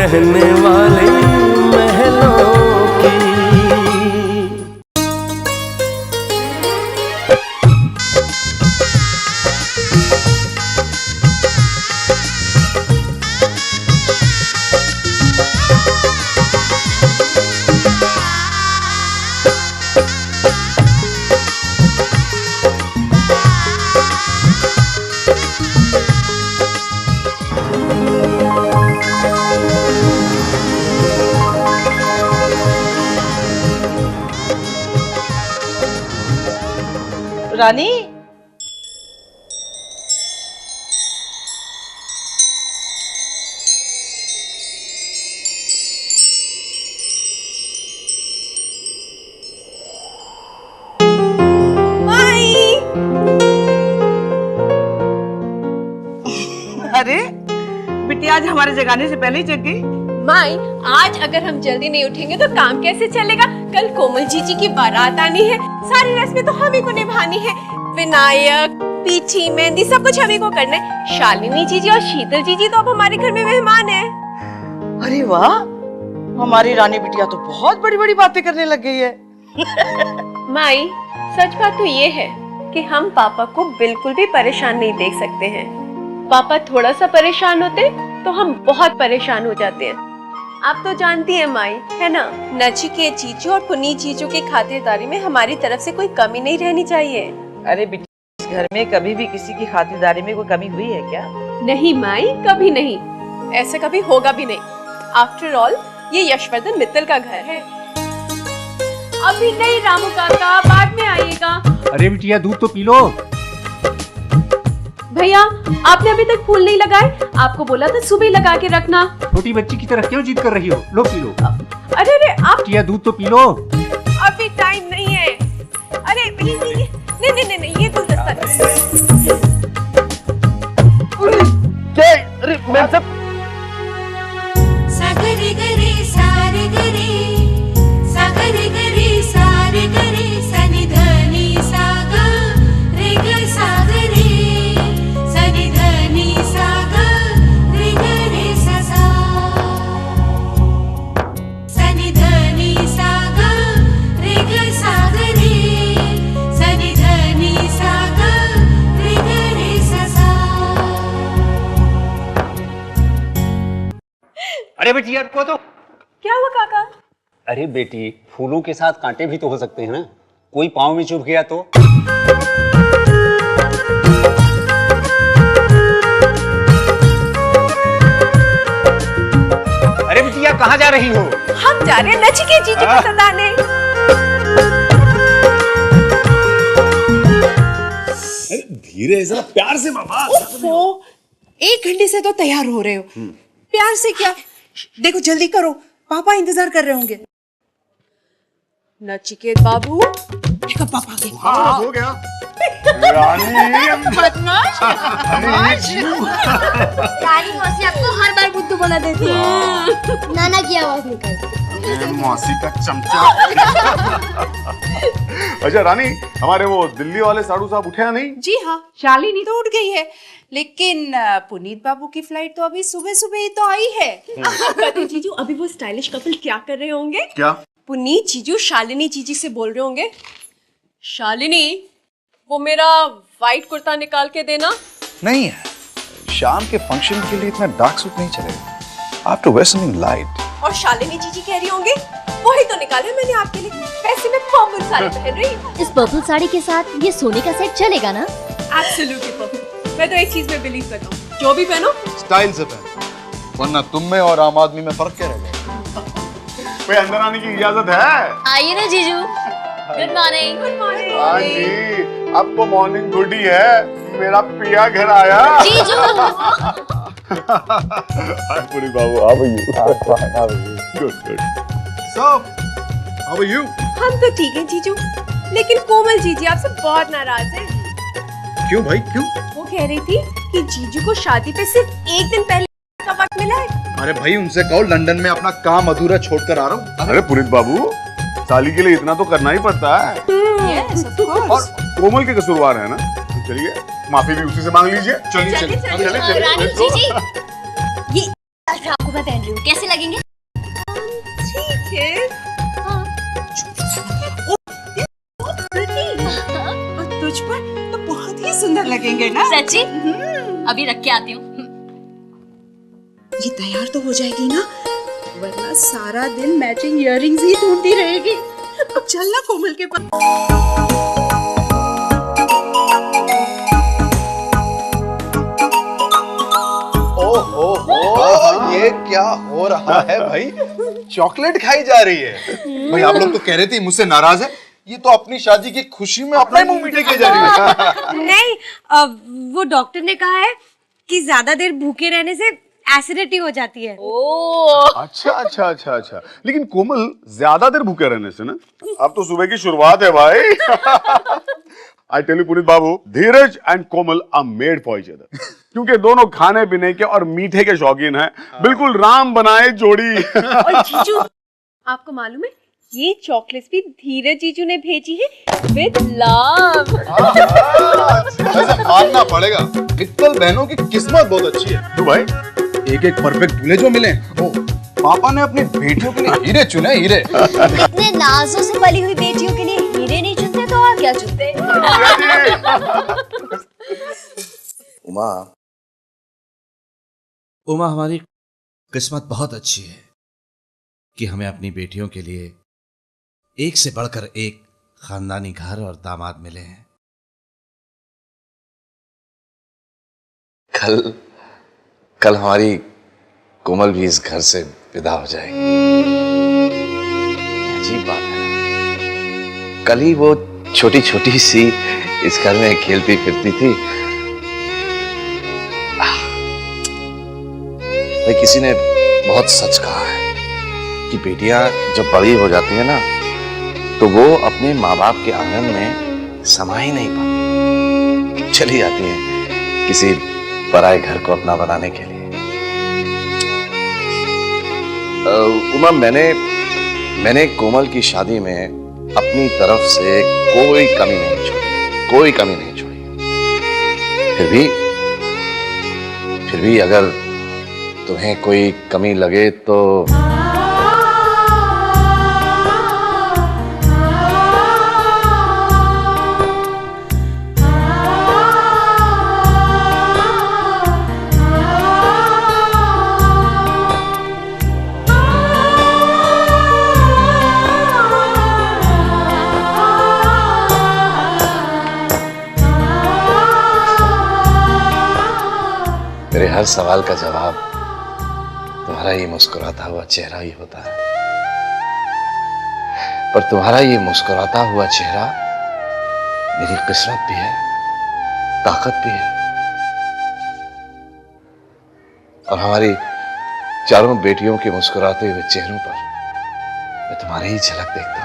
रहने वाले महलों की। रानी, अरे बिटिया आज हमारे जगाने से पहले ही जग गई। माई, आज अगर हम जल्दी नहीं उठेंगे तो काम कैसे चलेगा? कल कोमल जीजी की बारात आनी है, सारी रस्में तो हम ही को निभानी है। विनायक, पीठी, मेहंदी सब कुछ हम ही को करना है। शालिनी जीजी और शीतल जीजी तो अब हमारे घर में मेहमान है। अरे वाह, हमारी रानी बिटिया तो बहुत बड़ी बड़ी बातें करने लग गई है। माई, सच बात तो ये है कि हम पापा को बिल्कुल भी परेशान नहीं देख सकते हैं। पापा थोड़ा सा परेशान होते तो हम बहुत परेशान हो जाते हैं। आप तो जानती हैं माई, है ना? नचिकेत जीजू और पुनीत जीजू की खातिरदारी में हमारी तरफ से कोई कमी नहीं रहनी चाहिए। अरे बिटिया, इस घर में कभी भी किसी की खातिरदारी में कोई कमी हुई है क्या? नहीं माई, कभी नहीं, ऐसा कभी होगा भी नहीं। आफ्टर ऑल ये यशवर्धन मित्तल का घर है। अभी नहीं रामू काका, बाद में आइएगा। अरे बिटिया, दूध तो पी लो। भैया, आपने अभी तक फूल नहीं लगाए, आपको बोला था सुबह लगा के रखना। छोटी बच्ची की तरह क्यों जिद कर रही हो? लो पी लो। अरे अरे आप, बिटिया दूध तो पी लो। अभी टाइम नहीं है। अरे नहीं नहीं नहीं नहीं, ये गुलदस्ता अरे मैं सब सागरे गरे सारे गरे, सागरे गरे सारे गरे, सनि धनी सागा रे ग सागरे, सनि धनी सागा रे ग रे सा सा, सनि धनी सागा रे ग सागरे, सनि धनी सागा रे ग रे सा सा। अरे बेटी यार, को तो क्या हुआ काका? अरे बेटी, फूलों के साथ कांटे भी तो हो सकते हैं ना। कोई पाँव में चुभ गया तो? अरे बिटिया, कहाँ जा रही हो? हम जा रहे हैं नचिकेत जीजू को सताने। धीरे, जरा प्यार से बाबा। ओफो, 1 घंटे से तो तैयार हो रहे हो, प्यार से क्या? देखो जल्दी करो, पापा इंतजार कर रहे होंगे। नचिकेत बाबू, देखो पापा आ गए। हाँ, हो गया। बदमाश, बदमाश। रानी मौसी आपको हर बार बुद्धू बना देती है। नाना की आवाज निकलती। मौसी का चमचा। अच्छा रानी, हमारे वो दिल्ली वाले साधु साहब उठे या नहीं? जी हाँ, शालिनी तो उठ गई है, लेकिन पुनीत बाबू की फ्लाइट तो अभी सुबह सुबह ही तो आई है। पति जीजू, अभी वो स्टाइलिश कपल क्या कर रहे होंगे? क्या? पुनीत जीजू शालिनी जीजी से बोल रहे होंगे, शालिनी वो मेरा व्हाइट कुर्ता निकाल के देना। नहीं है, शाम के फंक्शन के लिए इतना डार्क सूट नहीं चलेगा। आप टू वेयर समथिंग लाइट। और शालिनी जीजी कह रही होंगे, वही तो निकाले मैंने आपके लिए, वैसे मैं पर्पल साड़ी पहन रही हूँ। इस पर्पल साड़ी के साथ ये सोने का सेट चलेगा ना? Absolutely purple. मैं तो एक चीज में बिलीव करता हूँ, जो भी पहनो स्टाइल से पहन, वरना तुम में और आम आदमी में फर्क क्या रहेगा? भाई अंदर आने की इजाजत है? आइए ना जीजू। Good morning. Good morning. हाँ जी, अब तो मॉर्निंग गुड ही है। मेरा पिया घर आया। जीजू। हाय पुनीत बाबू, how are you? Good, good. So, how are you? हम तो ठीक है जीजू, लेकिन कोमल जीजी आपसे बहुत नाराज है। क्यों भाई, क्यों? वो कह रही थी कि जीजू को शादी पे सिर्फ 1 दिन पहले का वक्त मिला है। अरे भाई, उनसे कहो लंदन में अपना काम अधूरा छोड़कर आ रहा हूँ। अरे पुनीत बाबू, साली के लिए इतना तो करना ही पड़ता है। Yes, of course. और कोमल के कसूरवार है ना, तो चलिए माफी भी उसी से मांग लीजिए। चलिए रानी जीजी, ये आपको मैं पहन रही हूँ, कैसे लगेंगे? ठीक है। और तुझ पर तो बहुत ही सुंदर लगेंगे ना। सच्ची? अभी रख के आती हूँ। ये तैयार तो हो जाएगी ना, वरना सारा दिन मैचिंग इयररिंग्स ही ढूंढती रहेगी। अब चलना कोमल के पास। ओहो, ये क्या हो रहा है भाई? चॉकलेट खाई जा रही है। भाई आप लोग तो कह रहे थे मुझसे नाराज है, ये तो अपनी शादी की खुशी में अपना ही मुंह मीठे किए जा रही है। नहीं, वो डॉक्टर ने कहा है कि ज्यादा देर भूखे रहने से एसिडिटी हो जाती है। अच्छा अच्छा अच्छा अच्छा, लेकिन कोमल ज्यादा देर भूखे रहने से ना, अब तो सुबह की शुरुआत है भाई। I tell you Puneet babu, Dheeraj and Komal are made for each other, क्योंकि दोनों खाने पीने के और मीठे के शौकीन हैं। बिल्कुल राम बनाए जोड़ी। और जीजू, आपको मालूम है ये चॉकलेट्स भी धीरज जीजू ने भेजी है विद लव। वैसे मानना पड़ेगा, मित्तल बहनों की किस्मत बहुत अच्छी है। तू भाई एक एक परफेक्ट दूल्हे जो मिले, ओ पापा ने अपनी बेटियों के लिए हीरे चुने, हीरे। इतने नाजों से पली हुई बेटियों के लिए हीरे नहीं चुनते तो और क्या चुनते? उमा, हमारी किस्मत बहुत अच्छी है कि हमें अपनी बेटियों के लिए एक से बढ़कर एक खानदानी घर और दामाद मिले हैं। कल हमारी कोमल भी इस घर से विदा हो जाएगी। अजीब बात है, कल ही वो छोटी छोटी सी इस घर में खेलती फिरती थी। भाई किसी ने बहुत सच कहा है कि बेटियां जब बड़ी हो जाती हैं ना, तो वो अपने माँ बाप के आंगन में समा ही नहीं पाती, चली जाती हैं किसी पराए घर को अपना बनाने के लिए। उमा, मैंने कोमल की शादी में अपनी तरफ से कोई कमी नहीं छोड़ी, कोई कमी नहीं छोड़ी। फिर भी अगर तुम्हें कोई कमी लगे तो मेरे हर सवाल का जवाब तुम्हारा ये मुस्कुराता हुआ चेहरा ही होता है। पर तुम्हारा ये मुस्कुराता हुआ चेहरा मेरी किस्मत भी है, ताकत भी है। और हमारी चारों बेटियों के मुस्कुराते हुए चेहरों पर मैं तुम्हारी ही झलक देखता हूं।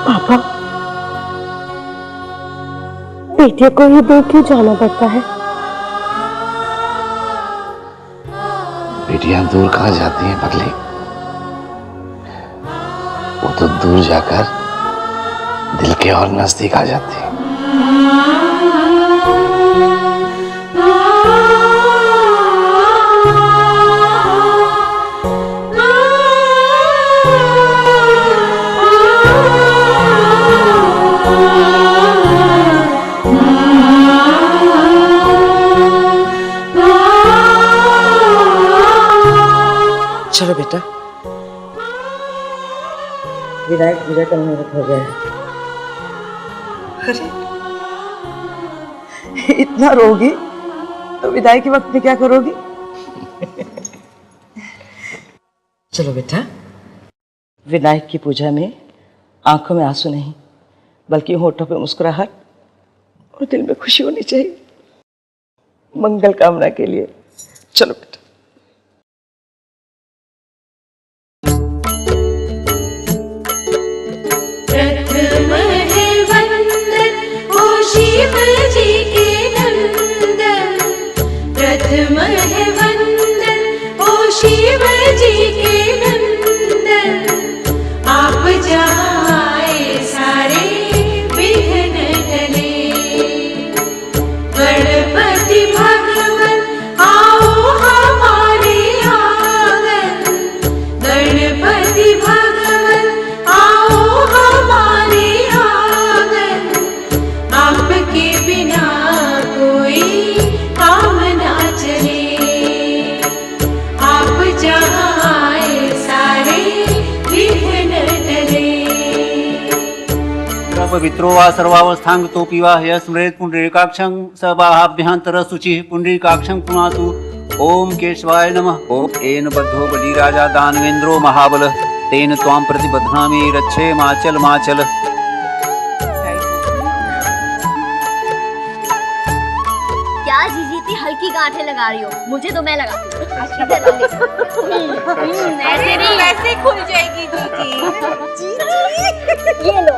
पापा, बेटियों को ही दूर क्यों जाना पड़ता है? बेटियां दूर कहां जाती हैं पगली, वो तो दूर जाकर दिल के और नजदीक आ जाती है। चलो बेटा, विनायक पूजा का मुहूर्त हो गया है। अरे इतना रोगी तो विदाई के वक्त में क्या करोगी? चलो बेटा, विनायक की पूजा में आंखों में आंसू नहीं, बल्कि होठों पे मुस्कुराहट और दिल में खुशी होनी चाहिए। मंगल कामना के लिए चलो बेटा। प्रथम है वंदन ओ शिव जी के नंदन, प्रथम है वंदन ओ शिव जी के नंदन, आप जहाँ आए सारे विघ्न टले। गणपति भगवन आओ हमारे आंगन, गणपति भगवन आओ हमारे आंगन, आपके बिना कोई काम ना चले। आप जहाँ आए सारे विघ्न टले। पवित्रो वा सर्वावस्थांगतोऽपि वा यः स्मरेत् पुण्डरीकाक्षं स बाहाभ्यन्तरः शुचिः पुण्डरीकाक्षं पुनातु। ओम केशवाय नमः। ओम येन बद्धो बलिराजा दानवेन्द्रो महाबलः तेन त्वां प्रतिबध्नामि रक्षे माचल माचल। क्या जीजी इतनी हल्की गांठें लगा रही हो? मुझे तो मैं लगाती हूँ। ऐसे नहीं, वैसे खुल जाएगी जीजी। ये लो।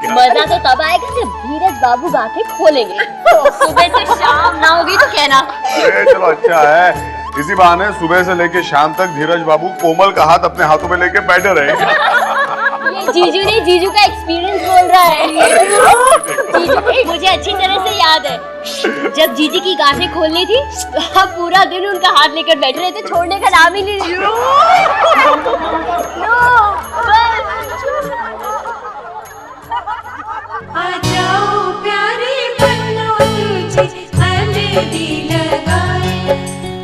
मजा तो तब आएगा जब धीरज बाबू गांठें खोलेंगे। सुबह से शाम ना होगी तो कहना। अरे चलो अच्छा है, इसी बहाने सुबह से लेके शाम तक धीरज बाबू कोमल का हाथ अपने हाथों में लेके बैठे रहे। ये जीजू नहीं, जीजू का एक्सपीरियंस बोल रहा है। जीजू मुझे अच्छी तरह से याद है, जब जीजी की गांठें खोलनी थी हम पूरा दिन उनका हाथ लेकर बैठे रहे थे, छोड़ने का नाम ही नहीं लिया। आ जाओ प्यारे बनो तुझे हल्दी लगाए,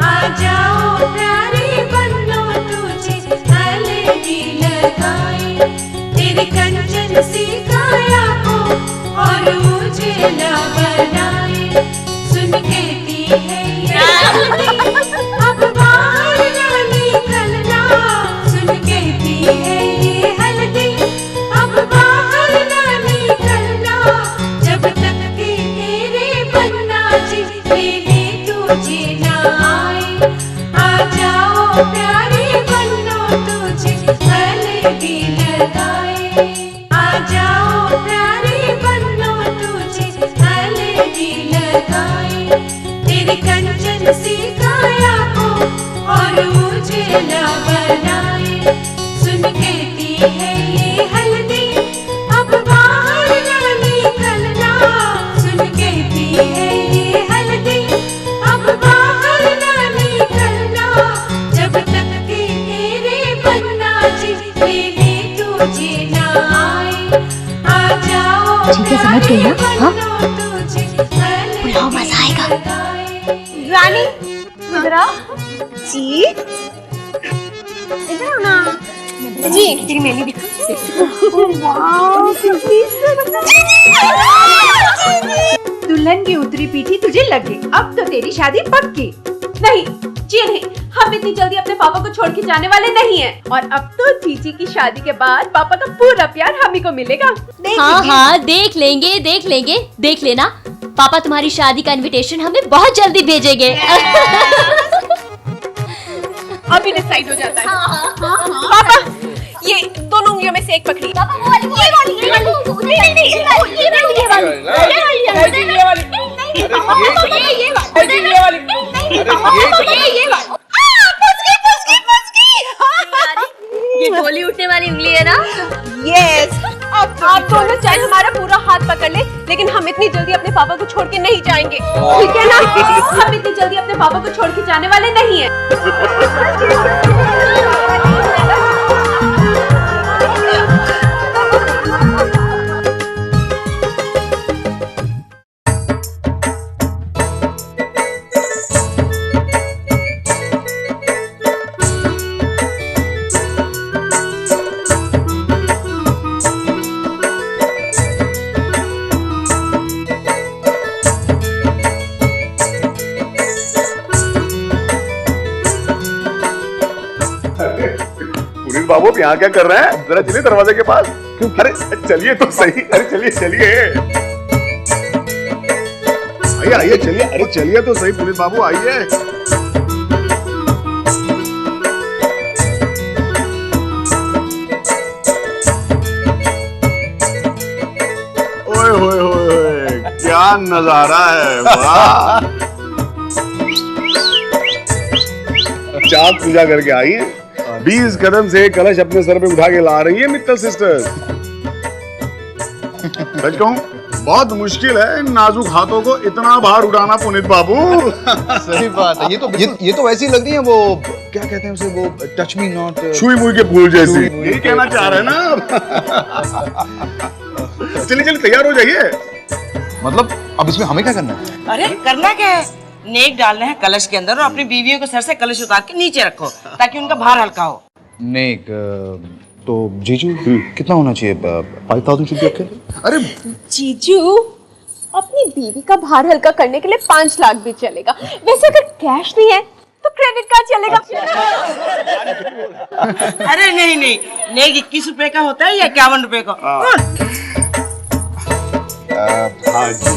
आ जाओ प्यारे बनो तुझे हल्दी लगाए। तेरे कंचन सी काया को और उजला बनाए। सुन कहती है ये हल्दी अब बाहर ना निकलना, सुन कहती है ये हल्दी अब बाहर ना निकलना, जब तक के तेरे बन्ना जी लेने तुझे ना आए। आ जाओ प्यारे बन्नो तुझे हल्दी लगाए, आ जाओ प्यारे बन्नो तुझे हल्दी लगाए। तेरे कंचन सी काया को और उजला बनाए। सुन कहती है ये हल्दी अब बाहर ना निकलना, सुन कहती है ये हल्दी अब बाहर ना निकलना, जब तक के तेरे बन्ना जी लेने तुझे ना आए। आ जाओ ठीक है, समझ गई ना? हाँ? तुझे हल्दी बुलाओ, मजा आएगा। रानी इधर आओ। जी इधर आओ ना जी। तेरी मेहंदी दिखा। वाह कितनी दुल्हन की उतरी पीठी तुझे लगे, अब तो तेरी शादी पक्की। नहीं जी नहीं, हम इतनी जल्दी अपने पापा को छोड़ के जाने वाले नहीं हैं। और अब तो जीजी की शादी के बाद पापा का पूरा प्यार हम ही को मिलेगा। हाँ, देख लेंगे, देख लेना। पापा तुम्हारी शादी का इनविटेशन हमें बहुत जल्दी भेजेंगे। अभी डिसाइड हो जाता है। पापा ये दोनों उंगलियों में से एक पकड़ी। ये गोली उठने वाली उंगली है ना? यस। अब आप दोनों चाहे हमारा पूरा हाथ पकड़ ले, लेकिन हम इतनी जल्दी अपने पापा को छोड़ के नहीं जाएंगे, ठीक है ना? हम इतनी जल्दी अपने पापा को छोड़ के जाने वाले नहीं हैं। बाबू आप यहाँ क्या कर रहे हैं? जरा चलिए दरवाजे के पास। अरे चलिए तो सही, अरे चलिए चलिए। आइए आइए चलिए, अरे चलिए तो सही पुनीत बाबू, आइए। ओए होए होए, क्या नजारा है, वाह। चाँद पूजा करके आई है, 20 कदम से कलश अपने सर पे उठा के ला रही है मित्तल सिस्टर्स। सच कहूं, बहुत मुश्किल है इन नाजुक हाथों को इतना भार उठाना पुनीत बाबू। सही बात है। ये तो वैसी लग रही है, वो क्या कहते हैं उसे, वो टच मी नॉट, छुई मुई के फूल जैसी, यही कहना चाह रहे हैं ना। चलिए चलिए तैयार हो जाइए। मतलब अब इसमें हमें क्या करना है? अरे करना क्या है, नेक डालना है कलश के अंदर और अपनी बीवियों को सर से कलश उतार के नीचे रखो ताकि उनका भार हल्का हो। नेक तो जीजू कितना होना चाहिए? 5000 रुपये के? अरे जीजू, अपनी बीवी का भार हल्का करने के लिए 5 लाख भी चलेगा। वैसे अगर कैश नहीं है तो क्रेडिट कार्ड चलेगा। अरे नहीं नहीं, नेक 21 रुपए का होता है या 51 रुपए का? हाँ जी।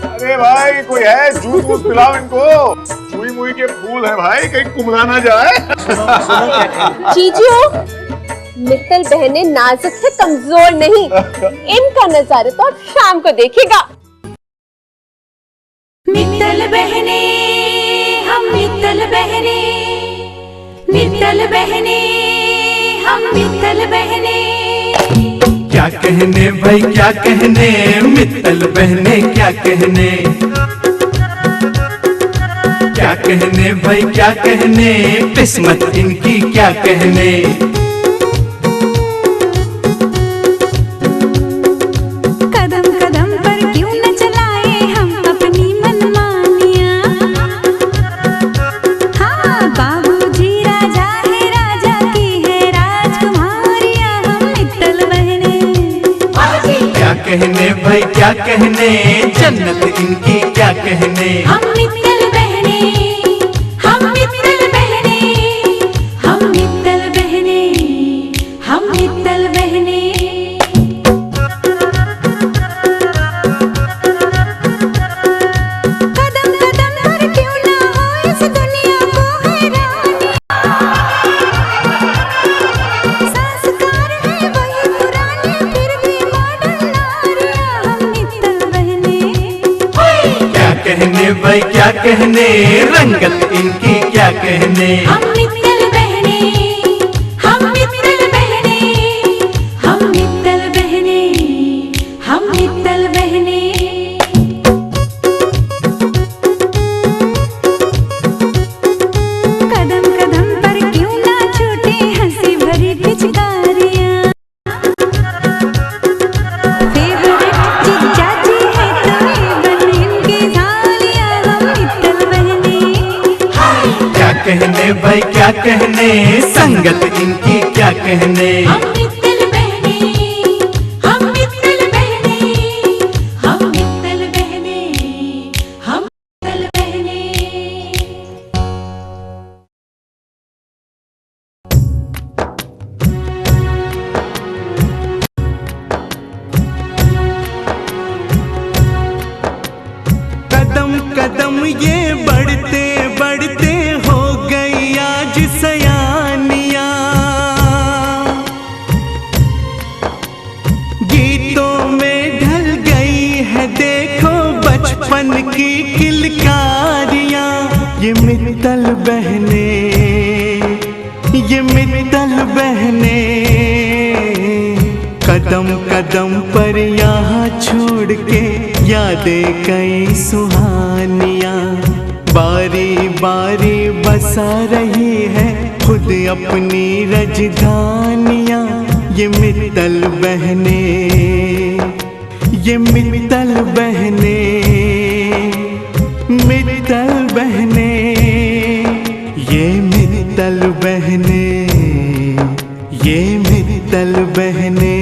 अरे भाई कोई है, जूस वूस पिलाओ इनको। छुई मुई के फूल है भाई, कहीं कुमला ना जाए। जीजू, मित्तल बहनें नाजुक से कमजोर नहीं, इनका नजारा तो आप शाम को देखिएगा। मित्तल बहने, हम मित्तल बहने, मित्तल बहने, हम मित्तल बहने। क्या कहने भाई क्या कहने, मित्तल बहने क्या कहने, क्या कहने भाई क्या कहने, किस्मत इनकी क्या कहने। कदम कदम पर क्यों न चलाए हम अपनी मनमानियां। हाँ बाबूजी राजा है, राजा की है राजकुमारियां, हम मित्तल बहने। क्या कहने भाई क्या कहने, जन्नत इनकी क्या कहने। हम मित्तल बहने, हम मित्तल बहने, हम मित्तल बहने, हम मित्तल बहने। कदम कदम पर क्यों ना हो इस दुनिया को हैरानी। संस्कार है वही पुराने, फिर भी मॉडर्न नारियां, हम मित्तल बहने। क्या कहने भाई क्या कहने, रंगत इनकी क्या कहने। हम मित्तल बहने, हम मित्तल बहने, हम मित्तल बहने, हम मित्तल बहने। कदम कदम पर क्यों ना छूटे हंसी भरी पिचकारियां। फेवरेट चाची है तुम्हें बन इनकी झालियां, हम मित्तल बहने। क्या कहने भाई क्या कहने, संगत इनकी क्या कहने। हम मित्तल बहने, हम मित्तल बहने, हम मित्तल बहने, हम मित्तल बहने। कदम कदम ये बढ़ते बढ़ते हो गई आज सयानियां, गीतों में ढल गई है देखो बचपन की किलकारियां। ये मित्तल बहने, ये मित्तल बहने, कदम कदम पर यहाँ छोड़ के यादें कई सुहानियां। बारी बारी बसा रही है खुद अपनी राजधानियां। ये मित्तल बहने, ये मित्तल बहने, मित्तल बहने, ये मित्तल बहने, ये मित्तल बहने।